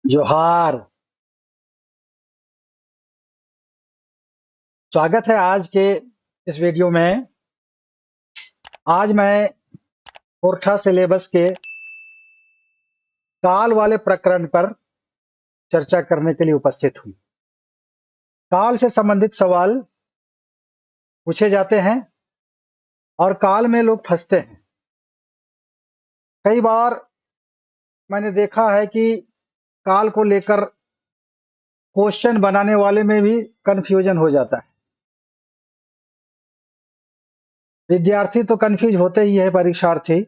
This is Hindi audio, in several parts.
जोहार। स्वागत है आज के इस वीडियो में। आज मैं कोरठा सिलेबस के काल वाले प्रकरण पर चर्चा करने के लिए उपस्थित हूँ। काल से संबंधित सवाल पूछे जाते हैं और काल में लोग फंसते हैं। कई बार मैंने देखा है कि काल को लेकर क्वेश्चन बनाने वाले में भी कंफ्यूजन हो जाता है। विद्यार्थी तो कंफ्यूज होते ही है, परीक्षार्थी।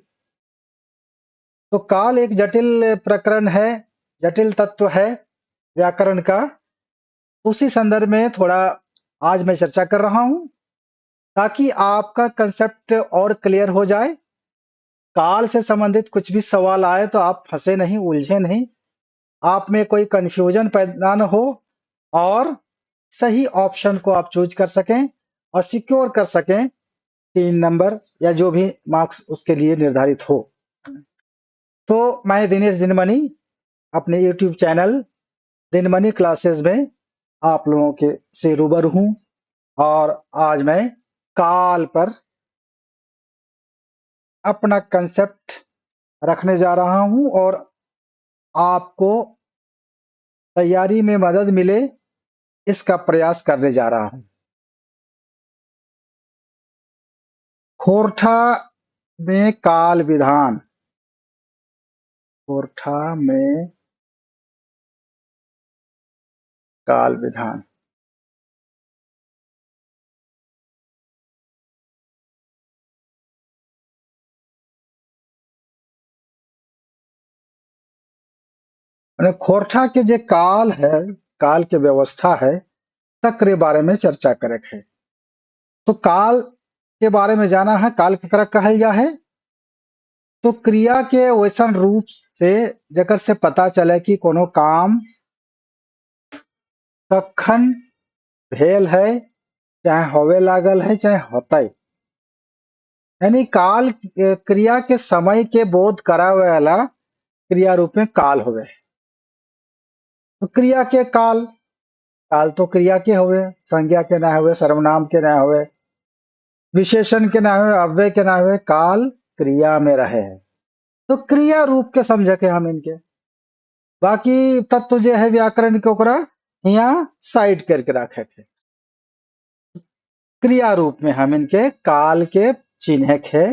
तो काल एक जटिल प्रकरण है, जटिल तत्व है व्याकरण का। उसी संदर्भ में थोड़ा आज मैं चर्चा कर रहा हूं ताकि आपका कंसेप्ट और क्लियर हो जाए। काल से संबंधित कुछ भी सवाल आए तो आप फंसे नहीं, उलझे नहीं, आप में कोई कंफ्यूजन पैदा न हो और सही ऑप्शन को आप चूज कर सकें और सिक्योर कर सकें 3 नंबर या जो भी मार्क्स उसके लिए निर्धारित हो। तो मैं दिनेश दिनमणि अपने यूट्यूब चैनल दिनमणि क्लासेस में आप लोगों के से रूबरू हूं और आज मैं काल पर अपना कंसेप्ट रखने जा रहा हूं और आपको तैयारी में मदद मिले इसका प्रयास करने जा रहा हूं। खोरठा में काल विधान, खोरठा में काल विधान। माने खोरठा के जे काल है, काल के व्यवस्था है, तकरे बारे में चर्चा करे है। तो काल के बारे में जाना है, काल केकरा कहल जा है। तो क्रिया के वैसन रूप से जकर से पता चले कि कोनो काम कखन भेल है, चाहे होवे लागल है, चाहे होतई। यानी काल क्रिया के समय के बोध करावे वाला क्रिया रूप में काल होवे। तो क्रिया के काल, काल तो क्रिया के होवे, संज्ञा के ना होवे, सर्वनाम के ना होवे, विशेषण के ना होवे, अव्यय के ना होवे, काल क्रिया में रहे है। तो क्रिया रूप के समझ के हम इनके बाकी तत्व जो है व्याकरण के ओकरा यहाँ साइड करके रखे थे। क्रिया रूप में हम इनके काल के चिन्ह है।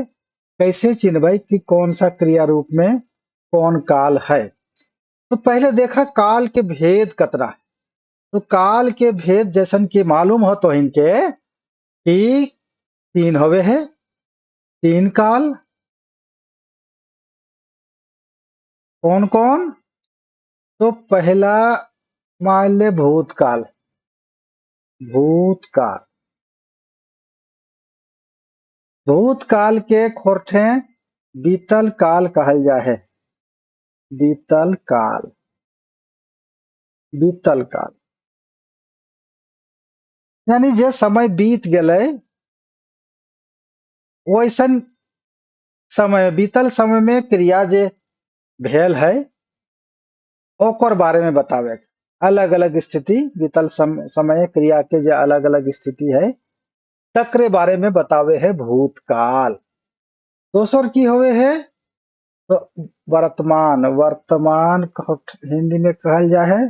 कैसे चिन्हबै कि कौन सा क्रिया रूप में कौन काल है। तो पहले देखा काल के भेद कतरा है। तो काल के भेद जैसन कि मालूम हो तो इनके कि 3 होवे है, 3 काल। कौन कौन? तो पहला मान ले भूतकाल, भूतकाल। भूतकाल के खोरठे बीतल काल कहल जा है। बीतल काल, बीतल काल यानी जे समय बीत गए वैसन समय, बीतल समय में क्रिया जे भेल है ओकर बारे में बतावे। अलग अलग स्थिति, बीतल समय क्रिया के जे अलग अलग स्थिति है तकरे बारे में बतावे है भूतकाल। दोसर की होवे है तो वर्तमान, वर्तमान हिंदी में कहल जा है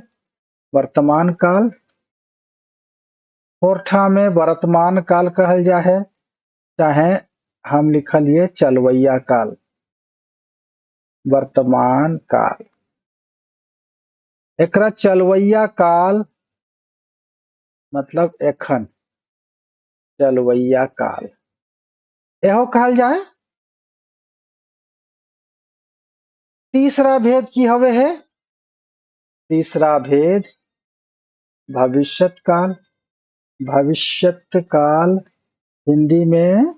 वर्तमान काल। खोरठा में वर्तमान काल कहल जा है, चाहे हम लिखलिए चलवैया काल, वर्तमान काल। एकरा चलवैया काल मतलब एखन, चलवैया काल एहो कहल जाए। तीसरा भेद की हवे है, तीसरा भेद भविष्यत काल। भविष्यत काल हिंदी में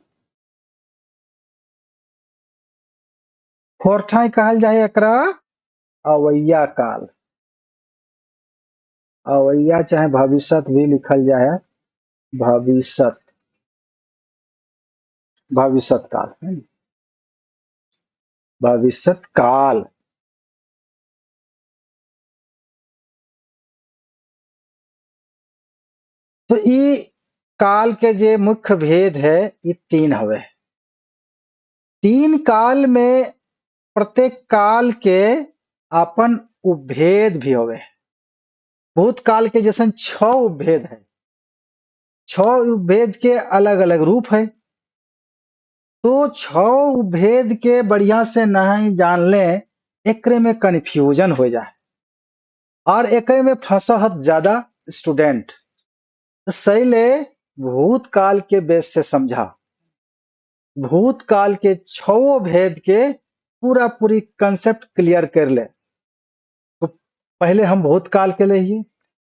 खोरठा कहल जाए एकरा अवैया काल। अवैया चाहे भविष्यत भी लिखल जाए, भविष्यत, भविष्यत काल, भविष्यत काल। तो ई काल के जे मुख्य भेद है ये तीन हवे। तीन काल में प्रत्येक काल के अपन उपभेद भी हवे। भूतकाल के जैसन 6 उपभेद है। 6 उपभेद के अलग अलग रूप है। तो 6 उपभेद के बढ़िया से नहीं जान ले एकरे में कंफ्यूजन हो जाए और एकरे में फंसहत ज्यादा स्टूडेंट। तो सही ले भूतकाल के बेस से समझा। भूतकाल के 6 भेद के पूरा पूरी कंसेप्ट क्लियर कर ले। तो पहले हम भूतकाल के लिए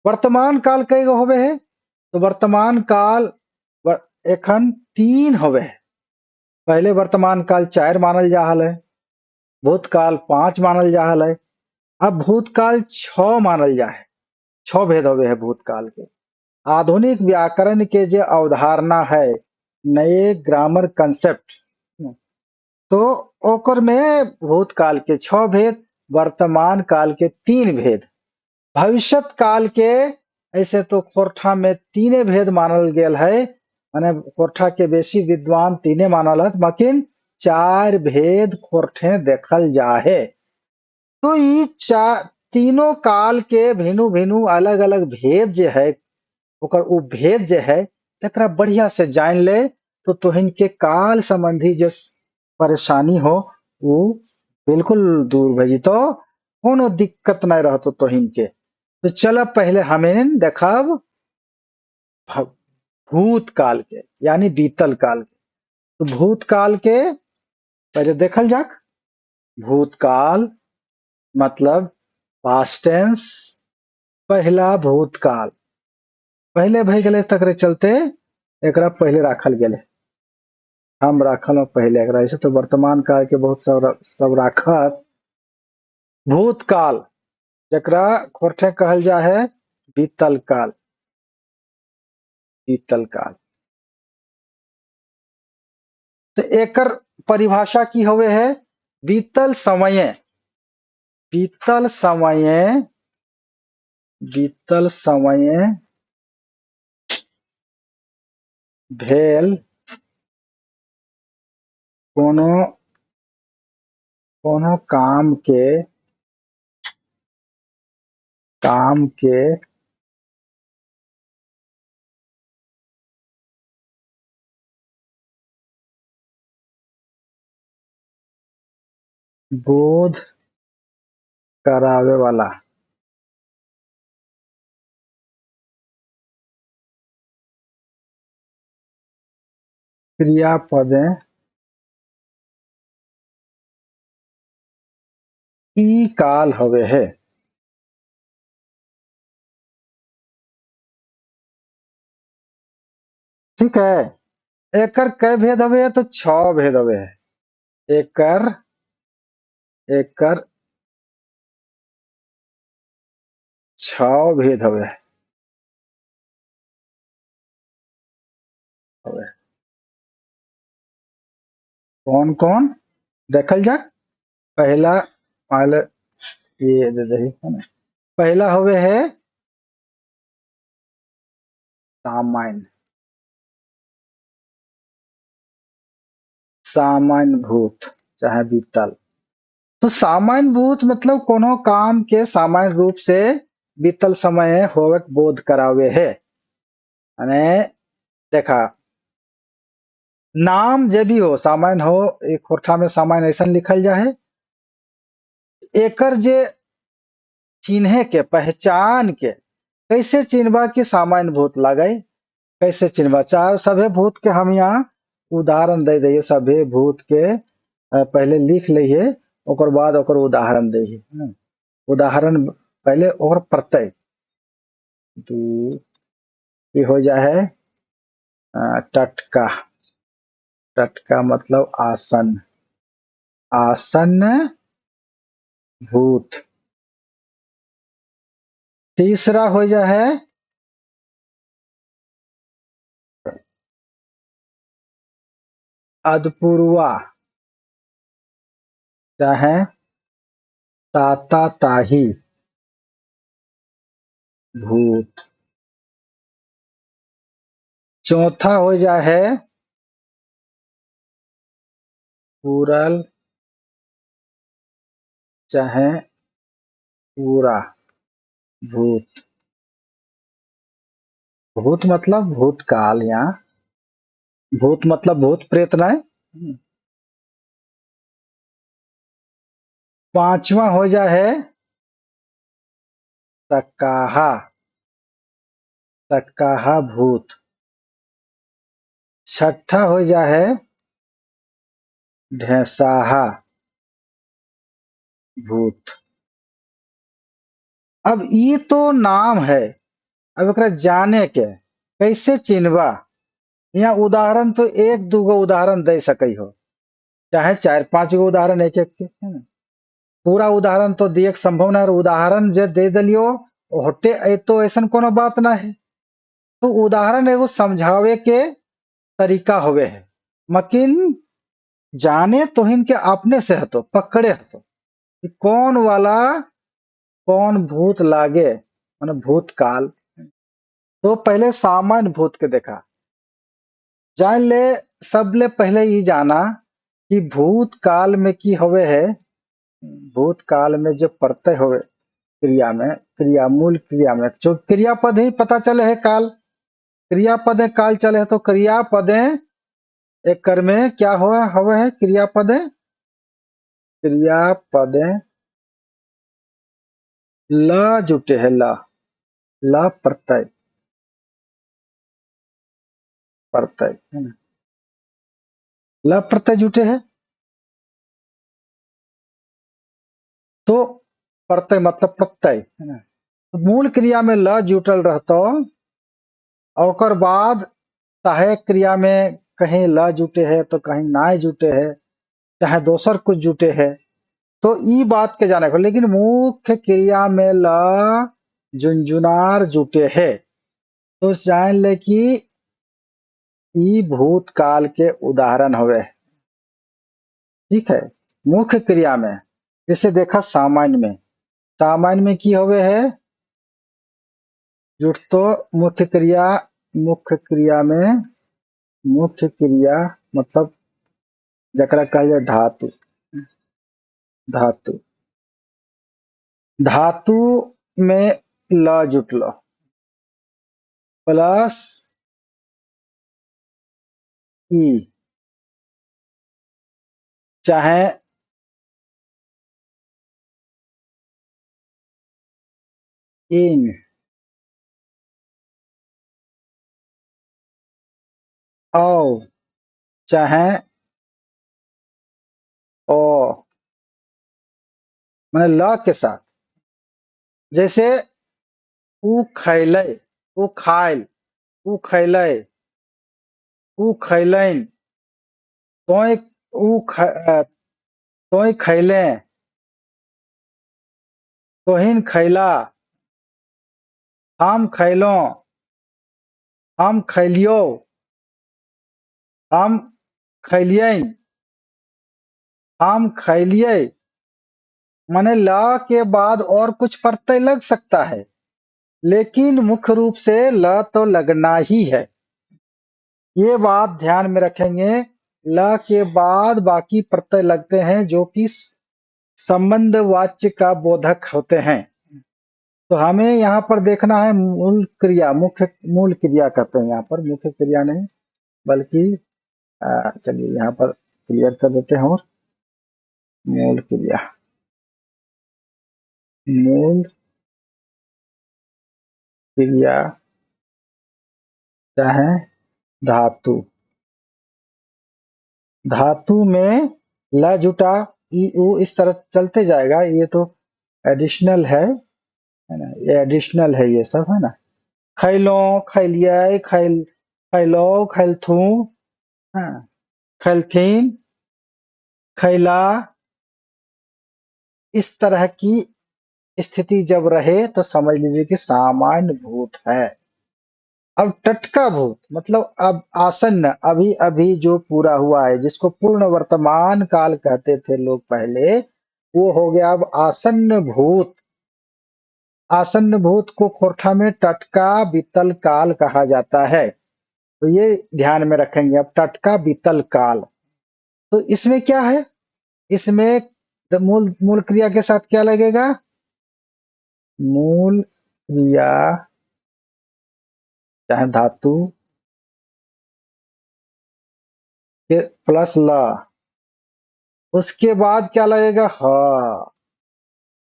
वर्तमान काल कई गो होवे है। तो वर्तमान काल एखन 3 होवे है। पहले वर्तमान काल 4 मानल जा हल है। भूतकाल 5 मानल जा हल है। अब भूतकाल 6 मानल जा है। 6 भेद होवे है भूतकाल के। आधुनिक व्याकरण के जे अवधारणा है नए ग्रामर कंसेप्ट तो ओकर में भूतकाल के 6 भेद, वर्तमान काल के 3 भेद, भविष्यत काल के ऐसे तो खोरठा में 3 भेद मानल गेल है। माने खोरठा के बेसी विद्वान 3 मानल है, मकिन 4 भेद खोरठे देखल जा है। तो ई तीनों काल के भिनु भिनु अलग अलग भेद जे है ओकर उपभेद जे है तकरा बढ़िया से जान ले तो तोहिन के काल संबंधी जो परेशानी हो वो बिल्कुल दूर भई तो कोनो दिक्कत नहीं रहतो तोहिन के। तो चल पहले हमें देखब भूतकाल के यानी बीतल काल के। तो भूतकाल के पहले देखल जाक। भूतकाल मतलब पास्ट टेंस, पहला भूतकाल पहले भई गेले तकरे चलते एकरा पहले राखल गेले। हम राखल में पहले एकरा ऐसे तो वर्तमान काल के बहुत सब राखत। भूतकाल जकरा खोरठे कहल जा है बीतल काल। बीतल काल तो एकर परिभाषा की होवे है बीतल समय। बीतल समय बीतल समय भेल कोनो कोनो काम के बोध करावे वाला क्रियापदे ई काल हवे है। ठीक है। एकर कई भेद हवे है तो 6 भेद हवे है। एकर एकर 6 भेद हवे हवे। कौन कौन देखल जा। पहला पहले ये दे दही है ना। पहला हवे है सामान्य। सामान्य भूत चाहे बीतल। तो सामान्य भूत मतलब कोनो काम के सामान्य रूप से बीतल समय होवे के बोध करावे है। यानी देखा नाम जे भी हो सामान्य हो एक खोरठा में सामान्य ऐसा लिखल जा है। एकर जे चिन्हे के पहचान के कैसे चिन्हबा की सामान्य भूत लगे। कैसे चिन्हबा चार सभे भूत के हम यहाँ उदाहरण दे दिए। सभे भूत के पहले लिख लिए ओकर बाद ओकर उदाहरण दे। उदाहरण पहले और प्रत्यय दू ये हो जाए टटका। टटका मतलब आसन। आसन्न भूत। तीसरा हो जाए अदपूर्वा चाहे ताता ताही भूत। चौथा हो जा है पूरल चाहे पूरा भूत। भूत मतलब भूतकाल, यहाँ भूत मतलब भूत प्रेत नहीं। पांचवा हो जा है सकाहा, सकाहा भूत। छठा हो जा है ढेसाहा भूत। अब ये तो नाम है, अब एकरा जाने के कैसे चिन्हबा। यहाँ उदाहरण तो एक दूगो उदाहरण दे सकई हो, चाहे चार पांच गो उदाहरण एक एक के, है ना। पूरा उदाहरण तो दिए के संभव ना है, उदाहरण जे दे दिलियो होटे तो ऐसन कोनो बात ना है। तो उदाहरण एगो समझावे के तरीका होवे है, मकिन जाने तो इनके अपने से हतो पकड़े हतो कि कौन वाला कौन भूत लागे, माने भूतकाल। तो पहले सामान्य भूत के देखा जान ले। सबले पहले ये जाना कि भूतकाल में की होवे है। भूतकाल में जो प्रत्यय होवे क्रिया में, क्रिया मूल क्रिया में जो क्रियापद ही पता चले है काल, क्रियापद है काल चले है। तो क्रियापद एक कर में क्या हुआ हवे है क्रियापद, क्रियापद ल जुटे है, ल ल प्रत्यय, प्रत्यय है ना, ल प्रत्यय जुटे है। तो प्रत्यय मतलब प्रत्यय है ना। तो मूल क्रिया में ल जुटल रहतो और ओकर बाद सहायक क्रिया में कहीं ल जुटे है तो कहीं ना जुटे है, चाहे दोसर कुछ जुटे है। तो ई बात के जाने को, लेकिन मुख्य क्रिया में ल झुंझुनार जुटे है। तो जान ले कि ई भूतकाल के उदाहरण होवे, ठीक है। मुख्य क्रिया में जैसे देखा सामान्य में, सामान्य में की होवे है जुट तो मुख्य क्रिया, मुख्य क्रिया में, मुख्य क्रिया मतलब जकरा कहल जाए धातु, धातु, धातु में ल जुटलो प्लस ई, चाहे इन, औ, चाहे ओ, मैंने ल के साथ। जैसे ऊ खैले, ऊ खाइल, ऊ खैले, ऊ खैलैन, तोय ऊ तोय खैले, तोहिन खैला, हम खैलो, हम खैलियो, हम खैलियै, हम खैलियै। माने ल के बाद और कुछ प्रत्यय लग सकता है, लेकिन मुख्य रूप से ल तो लगना ही है। ये बात ध्यान में रखेंगे। ल के बाद बाकी प्रत्यय लगते हैं जो कि संबंध वाच्य का बोधक होते हैं। तो हमें यहाँ पर देखना है मूल क्रिया, मुख्य मूल क्रिया कहते हैं यहाँ पर, मुख्य क्रिया नहीं बल्कि चलिए यहाँ पर क्लियर कर देते हैं। और मूल क्रिया, मूल क्रिया चाहे धातु, धातु में ल जुटा ई उ इस तरह चलते जाएगा। ये तो एडिशनल है ना, ये एडिशनल है, ये सब है ना। खैलो, खैलिए, खैलो, खैलथू, हाँ, खैलथीन, खैला, इस तरह की स्थिति जब रहे तो समझ लीजिए कि सामान्य भूत है। अब टटका भूत मतलब अब आसन्न, अभी अभी जो पूरा हुआ है, जिसको पूर्ण वर्तमान काल कहते थे लोग पहले, वो हो गया अब आसन्न भूत। आसन्न भूत को खोरठा में टटका बीतल काल कहा जाता है। तो ये ध्यान में रखेंगे। अब टटका बीतल काल, तो इसमें क्या है, इसमें मूल मूल क्रिया के साथ क्या लगेगा, मूल क्रिया चाहे धातु के प्लस ल, उसके बाद क्या लगेगा, ह,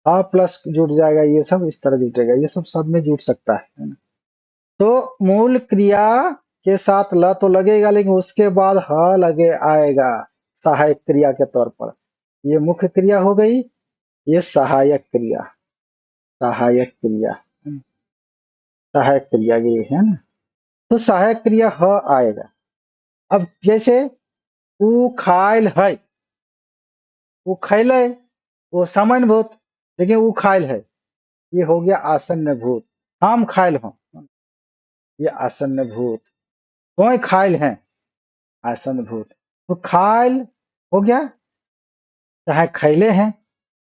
ह प्लस जुट जाएगा, ये सब इस तरह जुटेगा, ये सब में जुट सकता है ना। तो मूल क्रिया के साथ ल तो लगेगा, लेकिन उसके बाद ह लगे आएगा सहायक क्रिया के तौर पर। ये मुख्य क्रिया हो गई, ये सहायक क्रिया, सहायक क्रिया, सहायक क्रिया ये है ना। तो सहायक क्रिया ह आएगा। अब जैसे ऊ खाइल है, वो खैले, वो सामान्य भूत, लेकिन ऊ खाइल है, ये हो गया आसन्न भूत। हम खाइल हों, ये आसन्न भूत, कोई खाइल है, आसन्न भूत। तो खाइल हो गया, चाहे खैले हैं।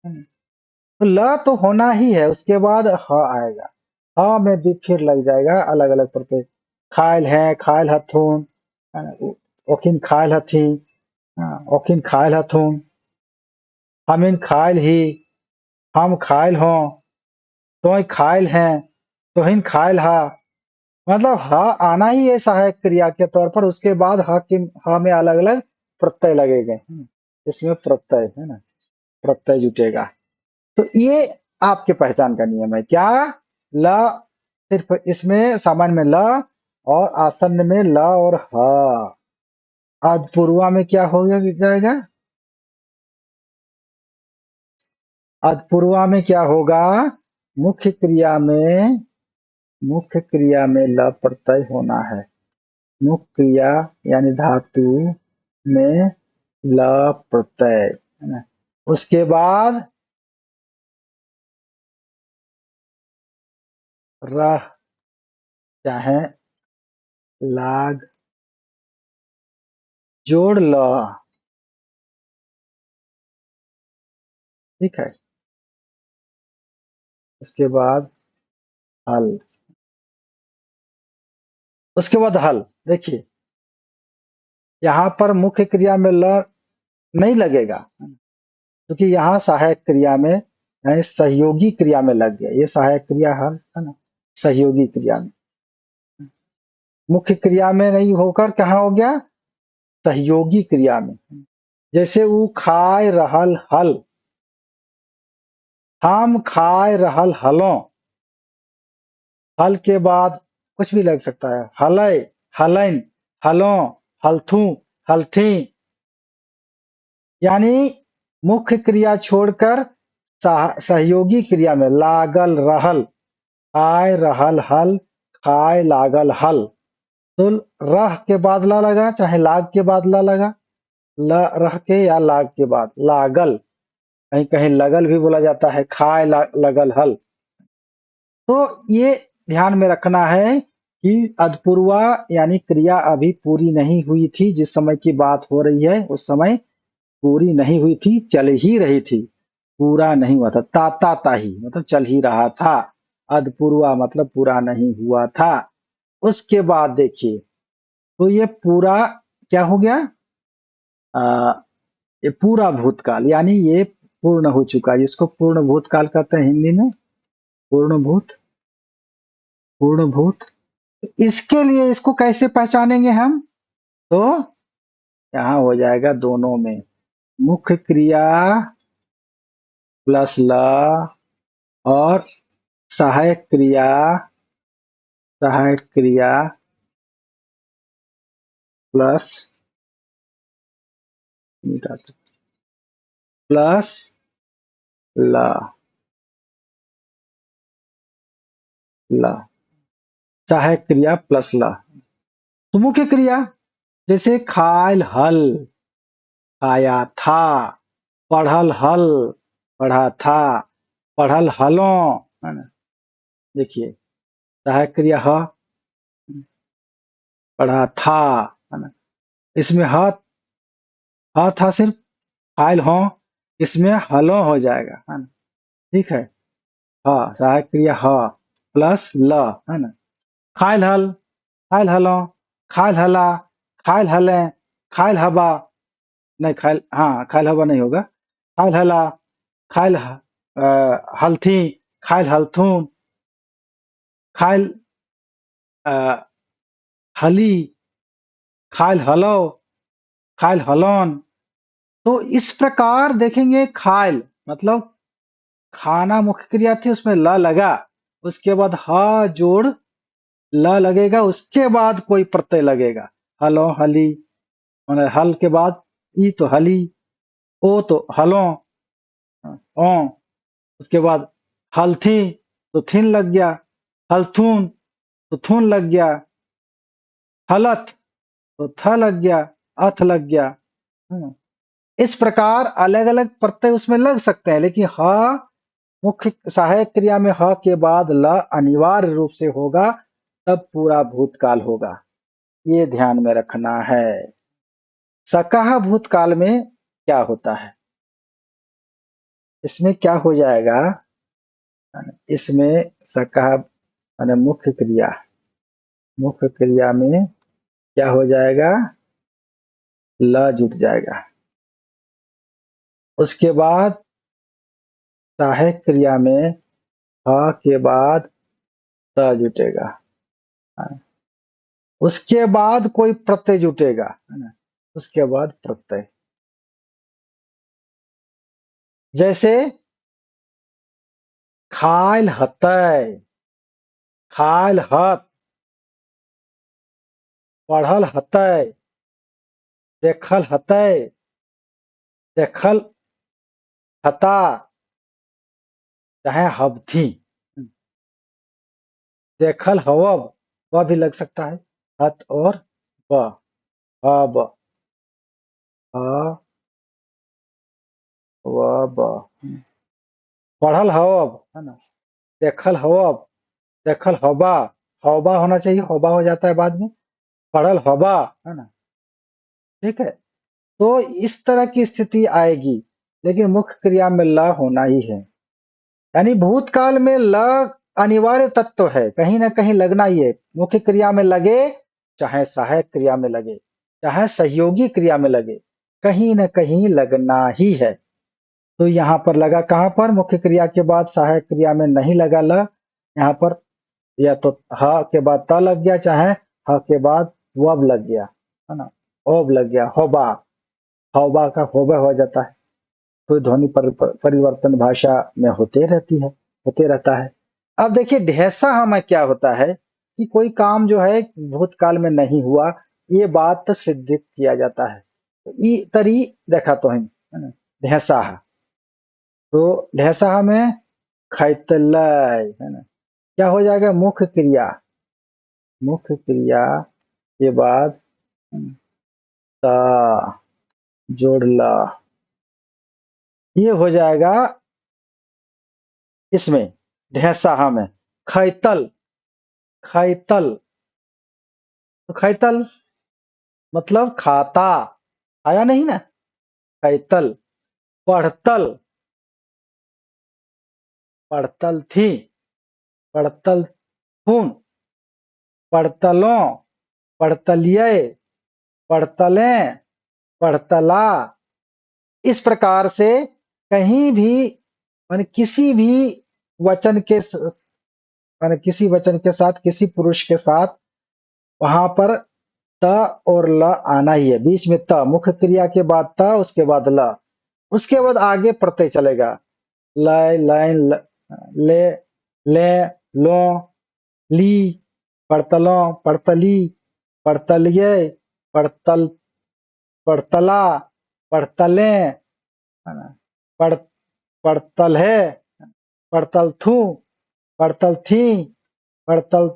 तो ल तो होना ही है, उसके बाद ह आएगा। ह में भी फिर लग जाएगा अलग अलग प्रत्यय, खाइल है, खाइल हथुन, ओखिन खाइल हथी, ओखिन खाइल हथुन, हमिन खाइल ही, हम खाइल हों, तोय खाइल हैं, तोहिन खाइल हा। मतलब ह आना ही है सहायक क्रिया के तौर पर, उसके बाद ह में अलग अलग प्रत्यय लगेंगे। इसमें प्रत्यय है ना, प्रत्यय जुटेगा। तो ये आपके पहचान का नियम है क्या, ल सिर्फ इसमें सामान्य में ल, और आसन्न में ल और ह। आज पूर्वा में क्या हो जाएगा, आज पूर्वा में क्या होगा, मुख्य क्रिया में, मुख्य क्रिया में ल प्रत्यय होना है। मुख्य क्रिया यानी धातु में ल प्रत्यय है ना। उसके बाद रह चाहे लाग जोड़ ल, ठीक है। उसके बाद हल, उसके बाद हल। देखिए यहाँ पर मुख्य क्रिया में ल नहीं लगेगा, क्योंकि यहाँ सहायक क्रिया में यानी सहयोगी क्रिया में लग गया। ये सहायक क्रिया हल है ना, सहयोगी क्रिया में, मुख्य क्रिया में नहीं होकर कहाँ हो गया, सहयोगी क्रिया में। जैसे ऊ खाए रहल हल, हम खाए रहल हलों, हल के बाद कुछ भी लग सकता है, हलय, हलैन, हलों, हलथू, हलथी। यानी मुख्य क्रिया छोड़कर सहयोगी क्रिया में लागल रहल, खाए रहल हल, खाए लागल हल। तो रह के बाद ला लगा, चाहे लाग के बाद ला लगा, रह के या लाग के बाद लागल, कहीं कहीं लगल भी बोला जाता है, खाए लगल हल। तो ये ध्यान में रखना है कि अधपूर्वा यानी क्रिया अभी पूरी नहीं हुई थी, जिस समय की बात हो रही है उस समय पूरी नहीं हुई थी, चल ही रही थी, पूरा नहीं हुआ था। ता ही मतलब चल ही रहा था, अधपूर्वा मतलब पूरा नहीं हुआ था। उसके बाद देखिए, तो ये पूरा क्या हो गया, आ, ये पूरा भूतकाल, यानी ये पूर्ण हो चुका है। इसको पूर्ण भूतकाल कहते हैं हिंदी में, पूर्ण भूत, पूर्ण भूत। इसके लिए इसको कैसे पहचानेंगे हम, तो यहाँ हो जाएगा दोनों में, मुख्य क्रिया प्लस ल और सहायक क्रिया, सहायक क्रिया प्लस प्लस ल, ल सहायक क्रिया प्लस ल। तो मुख्य क्रिया जैसे खायल हल, खाया था, पढ़ल हल, पढ़ा था, पढ़ल हलों, है ना। देखिए सहायक क्रिया ह, पढ़ा था, है ना। इसमें ह था सिर्फ, फाइल हो, इसमें हलो हो जाएगा, है ना। ठीक है, ह सहायक क्रिया ह प्लस ल, है ना। खाइल हल, खाइल हलो, खायल हला, खायल हले, खायल हबा, नहीं खायल, हाँ खायल हबा नहीं होगा, खायल हला, खायल हलथी, खायल हलथून, खायल हली, खायल हलो, खायल हलौन। तो इस प्रकार देखेंगे खायल मतलब खाना मुख्य क्रिया थी, उसमें ल लगा, उसके बाद ह जोड़ ल लगेगा, उसके बाद कोई प्रत्यय लगेगा, हलो हली, माने हल के बाद ई तो हली, ओ तो हलो, ओ उसके बाद हलथी तो थिन लग गया, हलथून तो थून लग गया, हलथ तो थ लग गया, अथ लग गया। हम्म, इस प्रकार अलग अलग प्रत्यय उसमें लग सकते हैं, लेकिन ह मुख्य सहायक क्रिया में ह के बाद ल अनिवार्य रूप से होगा, तब पूरा भूतकाल होगा। ये ध्यान में रखना है। सकह भूतकाल में क्या होता है, इसमें क्या हो जाएगा, इसमें सकह माने मुख्य क्रिया में क्या हो जाएगा, ल जुट जाएगा, उसके बाद सहायक क्रिया में ह के बाद त जुटेगा, उसके बाद कोई प्रत्यय जुटेगा, है ना, उसके बाद प्रत्यय, जैसे खायल हतय, खायल हत, पढ़ल हतय, देखल हतय, देखल हता, चाहे हबथी, देखल हवब, वह भी लग सकता है, हत और ब, हब, ह व ब, पढ़ल हवब, है ना, देखल हवब, देखल हबा, हौबा होना चाहिए, हौबा हो जाता है बाद में, पढ़ल हबा, है ना, ठीक है। तो इस तरह की स्थिति आएगी, लेकिन मुख्य क्रिया में ल होना ही है, यानी भूतकाल में ल अनिवार्य तत्व है, कहीं ना कहीं लगना ही है, मुख्य क्रिया में लगे, चाहे सहायक क्रिया में लगे, चाहे सहयोगी क्रिया में लगे, कहीं ना कहीं लगना ही है। तो यहाँ पर लगा कहाँ पर, मुख्य क्रिया के बाद सहायक क्रिया में नहीं लगा ल, यहाँ पर या तो ह के बाद त लग गया, चाहे ह के बाद वब लग गया, है ना, ओब लग गया, होबा, हौबा का होबा हो जाता है। तो ध्वनि परिवर्तन भाषा में होते रहता है। अब देखिए ढेसा में क्या होता है कि कोई काम जो है भूतकाल में नहीं हुआ, ये बात सिद्ध किया जाता है। ई तरी देखा तो है ना, ढेसा, तो ढेसा में खैतलय, है ना, क्या हो जाएगा, मुख्य क्रिया के बाद ता जोड़ला, ये हो जाएगा इसमें ढेसा में खैतल, खैतल, तो खैतल मतलब खाता, आया नहीं ना, खैतल, पढ़तल, पढ़तल थी, पढ़तल खून, पढ़तलों, पढ़तलिए, पढ़तलें, पढ़तला। इस प्रकार से कहीं भी माने किसी भी वचन के माने किसी वचन के साथ, किसी पुरुष के साथ वहां पर त और ल आना ही है, बीच में त, मुख्य क्रिया के बाद त, उसके बाद ल, उसके बाद आगे प्रत्यय चलेगा, लय, लाइन, ले, ले, लो, ली, पड़तलों, पड़तली, पड़तलिए, पड़तल, पड़तला, पड़तले, है ना, पड़, पड़तल है, पड़तल थू, पड़तल थी, पड़तल,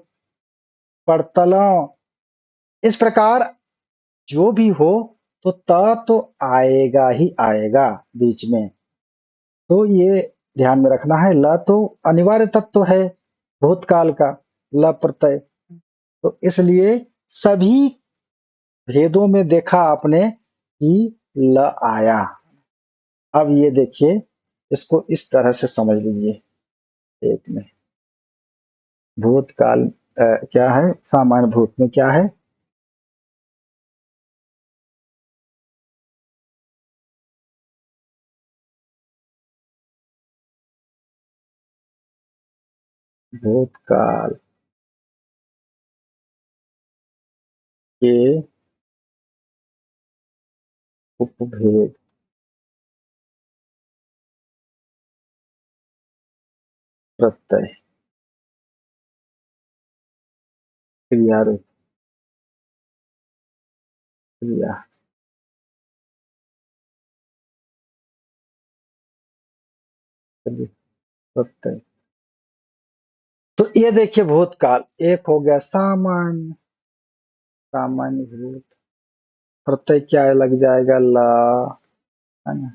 पड़तलों। इस प्रकार जो भी हो, तो त तो आएगा ही आएगा बीच में। तो ये ध्यान में रखना है, ल तो अनिवार्य तत्व है भूतकाल का, ल प्रत्यय। तो इसलिए सभी भेदों में देखा आपने कि ल आया। अब ये देखिए, इसको इस तरह से समझ लीजिए, एक में भूतकाल क्या है, सामान्य भूत में क्या है, भूतकाल के उपभेद प्रत्यय क्रिया रूप क्रिया प्रत्यय। तो ये देखिए भूतकाल एक हो गया सामान्य, सामान्य भूत, प्रत्यय क्या लग जाएगा ला, है ना,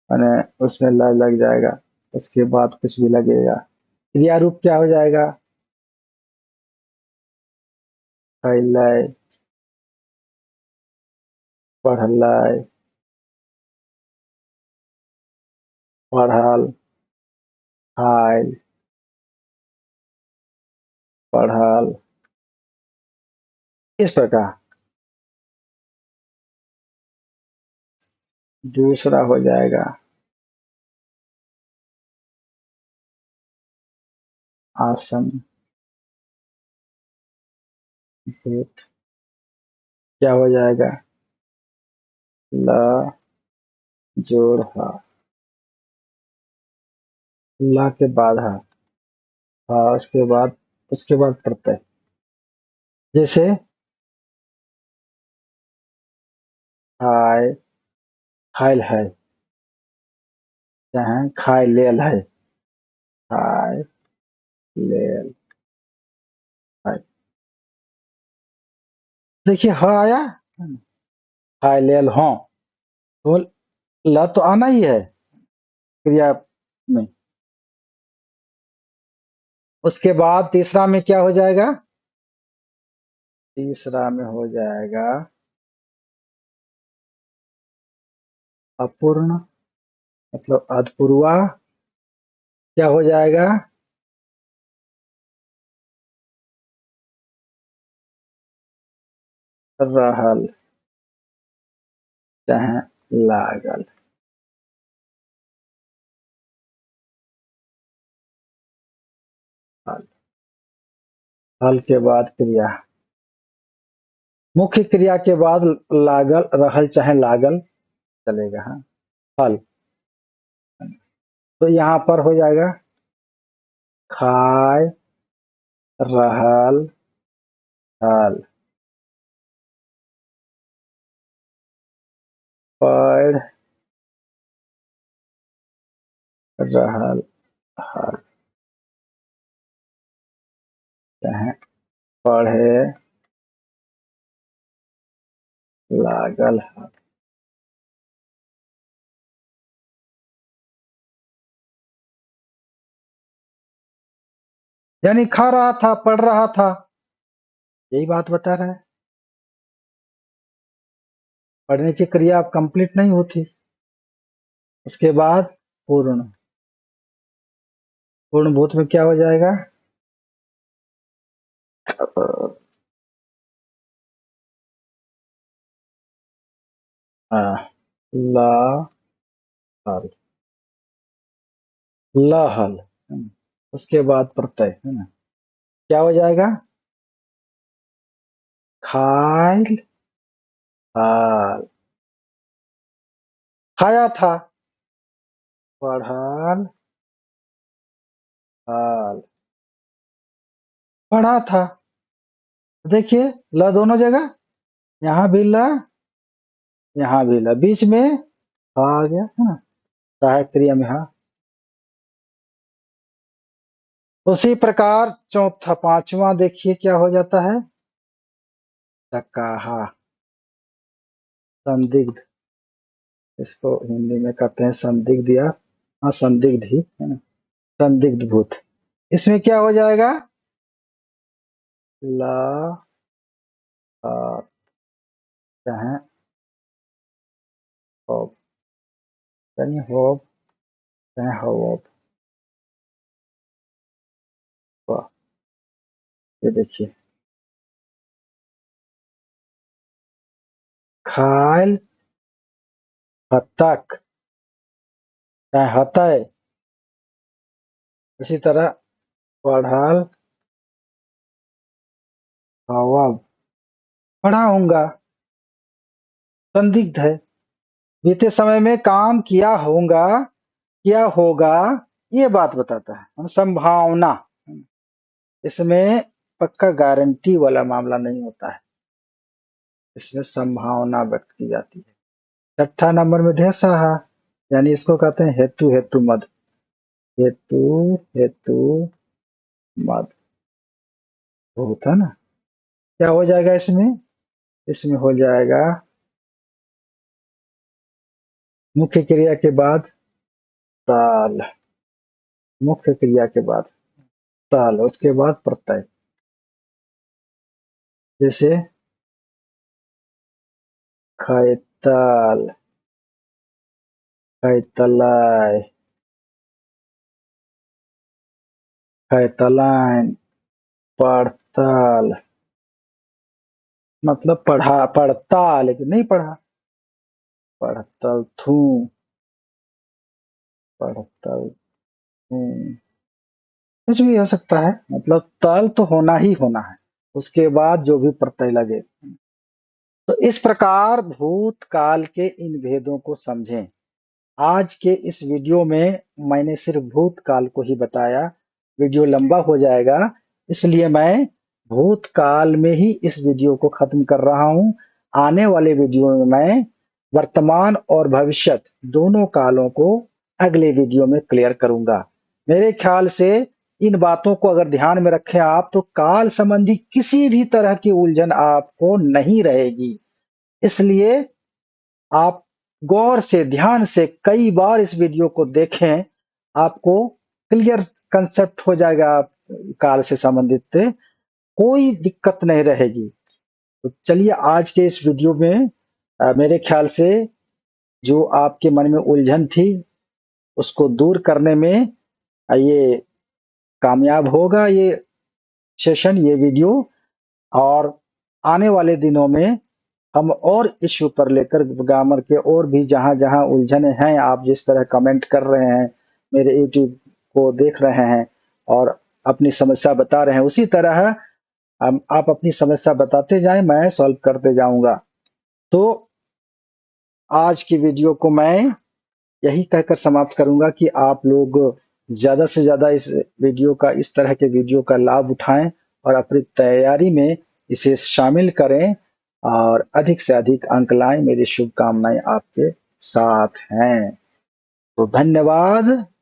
माने उसमें ल लग जाएगा, उसके बाद कुछ भी लगेगा। क्रिया रूप क्या हो जाएगा, खैलय, पढ़लय, पढ़ल, खाइल, पढ़ल, इस प्रकार। दूसरा हो जाएगा आसन भूत, क्या हो जाएगा ल जोड़ हा, ला के बाद हा, उसके बाद प्रत्यय, जैसे खाय, खाइल है, चाहे खाय लेल है, खाय लेल है। देखिए ह आया, खाय लेल हों, तो ल तो आना ही है क्रिया में। उसके बाद तीसरा में क्या हो जाएगा, तीसरा में हो जाएगा अपूर्ण, मतलब अधपूर्वा, क्या हो जाएगा रहल, चाहे लागल। हल, हल के बाद क्रिया, मुख्य क्रिया के बाद लागल, रहल चाहे लागल चलेगा। हाँ, हल, तो यहाँ पर हो जाएगा खाय, रहल, हल, पढ़ रहल, हल, चाहे पढ़े लागल हल। यानी खा रहा था, पढ़ रहा था, यही बात बता रहा है। पढ़ने की क्रिया अब कंप्लीट नहीं होती। उसके बाद पूर्ण, पूर्ण भूत में क्या हो जाएगा, हाँ, ला हल, लहल, है ना? उसके बाद प्रत्यय, है ना, क्या हो जाएगा खाइल, हाल, खाया था, पढ़ल, हाल, पढ़ा था। देखिए ल दोनों जगह, यहाँ भी ल, यहाँ भी ल, बीच में आ गया, है ना, सहायक क्रिया में हाँ। उसी प्रकार चौथा पांचवा देखिए क्या हो जाता है, सकाहा, संदिग्ध, इसको हिंदी में कहते हैं संदिग्ध, या हाँ संदिग्ध ही है ना, संदिग्ध भूत। इसमें क्या हो जाएगा ला, चाहे होब, यानी होब चाहे होब, वाह, ये देखिए खाइल, हतक, चाहे हतय, इसी तरह पढ़ल हवब, पढ़ा होऊंगा, संदिग्ध है। बीते समय में काम किया होऊंगा, किया होगा, ये बात बताता है। संभावना, इसमें पक्का गारंटी वाला मामला नहीं होता है, इसमें संभावना व्यक्त की जाती है। छठा नंबर में ढेर साहा, यानी इसको कहते हैं हेतु हेतु मद। हेतु हेतु मद होता है ना। क्या हो जाएगा इसमें? इसमें हो जाएगा मुख्य क्रिया के बाद ताल, मुख्य क्रिया के बाद ताल, उसके बाद प्रत्यय। जैसे खैताल, खैतलाय, खैतलाइन, पड़ताल, मतलब पढ़ा, पढ़ता लेकिन नहीं पढ़ा। पढ़तल थू, पढ़तल थू, कुछ भी हो सकता है, मतलब तल तो होना ही होना है, उसके बाद जो भी प्रत्यय लगे। तो इस प्रकार भूतकाल के इन भेदों को समझें। आज के इस वीडियो में मैंने सिर्फ भूतकाल को ही बताया, वीडियो लंबा हो जाएगा, इसलिए मैं भूतकाल में ही इस वीडियो को खत्म कर रहा हूं। आने वाले वीडियो में मैं वर्तमान और भविष्य दोनों कालों को अगले वीडियो में क्लियर करूंगा। मेरे ख्याल से इन बातों को अगर ध्यान में रखें आप, तो काल संबंधी किसी भी तरह की उलझन आपको नहीं रहेगी। इसलिए आप गौर से, ध्यान से कई बार इस वीडियो को देखें, आपको क्लियर कंसेप्ट हो जाएगा। आप काल से संबंधित कोई दिक्कत नहीं रहेगी। तो चलिए आज के इस वीडियो में मेरे ख्याल से जो आपके मन में उलझन थी उसको दूर करने में ये कामयाब होगा, ये सेशन, ये वीडियो। और आने वाले दिनों में हम और इश्यू पर लेकर ग्रामर के और भी जहां-जहां उलझने हैं, आप जिस तरह कमेंट कर रहे हैं, मेरे यूट्यूब को देख रहे हैं और अपनी समस्या बता रहे हैं, उसी तरह आप अपनी समस्या बताते जाएं, मैं सॉल्व करते जाऊंगा। तो आज की वीडियो को मैं यही कहकर समाप्त करूंगा कि आप लोग ज्यादा से ज्यादा इस वीडियो का, इस तरह के वीडियो का लाभ उठाएं और अपनी तैयारी में इसे शामिल करें और अधिक से अधिक अंक लाएं। मेरी शुभकामनाएं आपके साथ हैं। तो धन्यवाद।